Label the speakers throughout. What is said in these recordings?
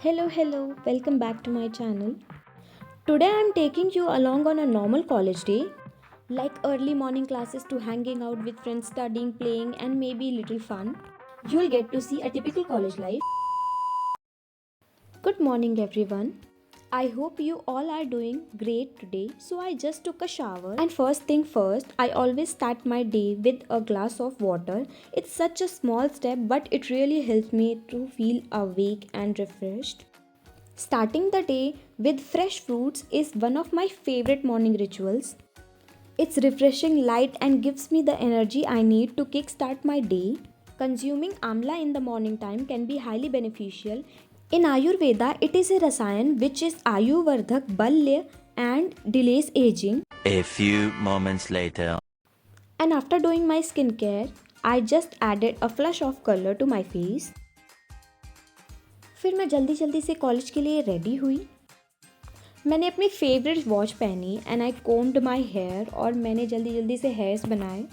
Speaker 1: Hello, welcome back to my channel. Today I'm taking you along on a normal college day, like early morning classes to hanging out with friends, studying, playing, and maybe little fun. You'll get to see a typical college life. Good morning, everyone. I hope you all are doing great today. So, I just took a shower, and first thing first, I always start my day with a glass of water. It's such a small step, but it really helps me to feel awake and refreshed. Starting the day with fresh fruits is one of my favorite morning rituals. It's refreshing, light, and gives me the energy I need to kickstart my day. Consuming amla in the morning time can be highly beneficial. In Ayurveda, it is a rasayan which is Ayurvardhak, Balya, and delays aging.
Speaker 2: A few moments later.
Speaker 1: And after doing my skincare, I just added a flush of color to my face. फिर मैं जल्दी जल्दी से college के लिए ready हुई। मैंने अपनी फेवरेट वॉच पहनी and I combed my hair और मैंने जल्दी जल्दी से हेयर्स बनाए।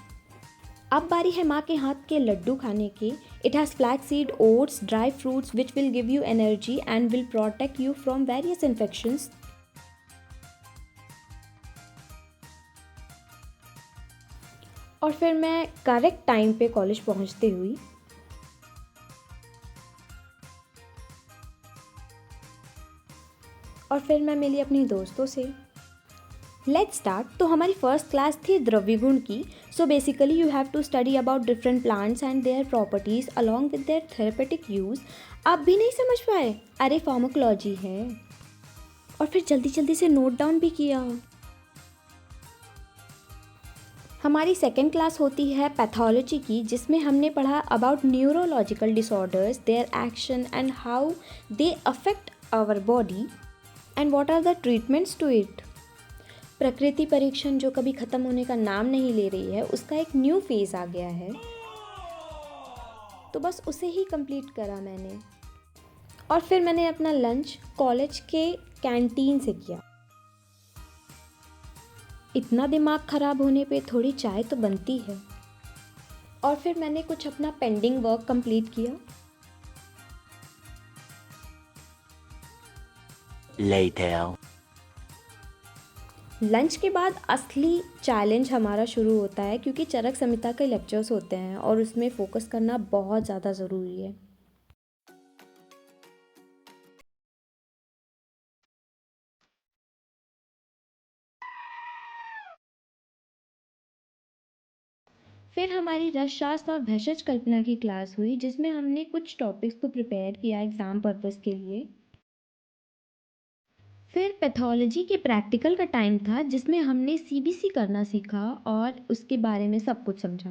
Speaker 1: अब बारी है माँ के हाथ के लड्डू खाने की। It has flax seed, oats, dry fruits which will give you energy and will protect you from various infections. और फिर मैं करेक्ट टाइम पे कॉलेज पहुँचते हुई। और फिर मैं मिली अपनी दोस्तों से। Let's start. तो हमारी फर्स्ट क्लास थी द्रव्यगुण की। So basically you have to study about different plants and their properties along with their therapeutic use. आप भी नहीं समझ पाए? अरे फार्माकोलॉजी है। और फिर जल्दी जल्दी से नोट डाउन भी किया। हमारी सेकेंड क्लास होती है पैथोलॉजी की, जिसमें हमने पढ़ा about neurological disorders, their action and how they affect our body and what are the treatments to it. प्रकृति परीक्षण जो कभी ख़त्म होने का नाम नहीं ले रही है, उसका एक न्यू फेज़ आ गया है, तो बस उसे ही कंप्लीट करा मैंने। और फिर मैंने अपना लंच कॉलेज के कैंटीन से किया। इतना दिमाग ख़राब होने पे थोड़ी चाय तो बनती है। और फिर मैंने कुछ अपना पेंडिंग वर्क कंप्लीट किया।
Speaker 2: Later.
Speaker 1: लंच के बाद असली चैलेंज हमारा शुरू होता है, क्योंकि चरक संहिता के लेक्चर्स होते हैं और उसमें फोकस करना बहुत ज़्यादा ज़रूरी है। फिर हमारी रसशास्त्र और भेषज कल्पना की क्लास हुई, जिसमें हमने कुछ टॉपिक्स को प्रिपेयर किया एग्ज़ाम पर्पस के लिए। फिर पैथोलॉजी के प्रैक्टिकल का टाइम था, जिसमें हमने सीबीसी करना सीखा और उसके बारे में सब कुछ समझा।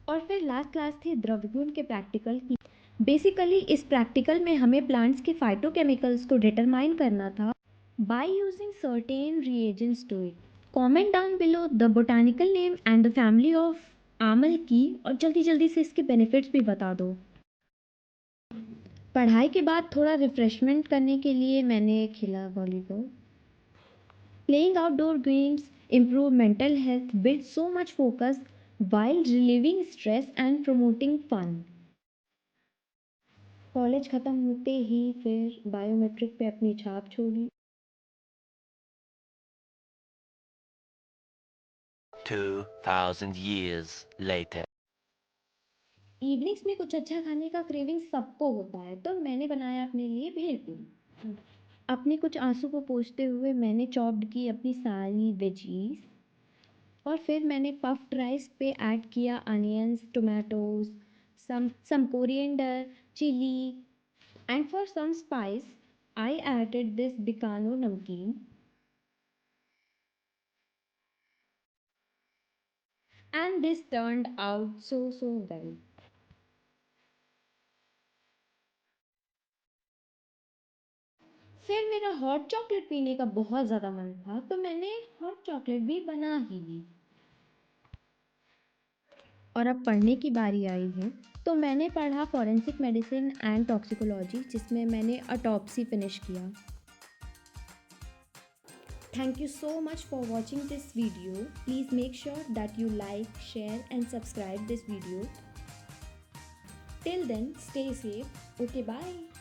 Speaker 1: और फिर लास्ट क्लास थी द्रव्यगुण के प्रैक्टिकल की। बेसिकली इस प्रैक्टिकल में हमें प्लांट्स के फाइटोकेमिकल्स को डिटरमाइन करना था by using certain reagents to it. Comment down below the botanical name and the family of amla की, और जल्दी जल्दी से इसके बेनिफिट्स भी बता दो। पढ़ाई के बाद थोड़ा रिफ्रेशमेंट करने के लिए मैंने खेला volleyball. Playing outdoor games improve mental health, build so much focus while relieving stress and promoting fun। College ख़त्म होते ही फिर बायोमेट्रिक पे अपनी छाप छोड़ी।
Speaker 2: 2000 years later.
Speaker 1: इवनिंग्स में कुछ अच्छा खाने का क्रेविंग सबको होता है, तो मैंने बनाया अपने लिए भेलपूरी। अपने कुछ आंसू को पोंछते हुए मैंने चॉप्ड की अपनी सारी वेजीज। और फिर मैंने पफ्ड राइस पे ऐड किया onions, tomatoes, some coriander, chili, and for some spice I added this Bikano namkeen, and this turned out so well। फिर मेरा हॉट चॉकलेट पीने का बहुत ज़्यादा मन था, तो मैंने हॉट चॉकलेट भी बना ही ली। और अब पढ़ने की बारी आई है, तो मैंने पढ़ा फॉरेंसिक मेडिसिन एंड टॉक्सिकोलॉजी, जिसमें मैंने ऑटोप्सी फिनिश किया। Thank you so much for watching this video. Please make sure that you like, share and subscribe this video. Till then, stay safe. Okay, bye.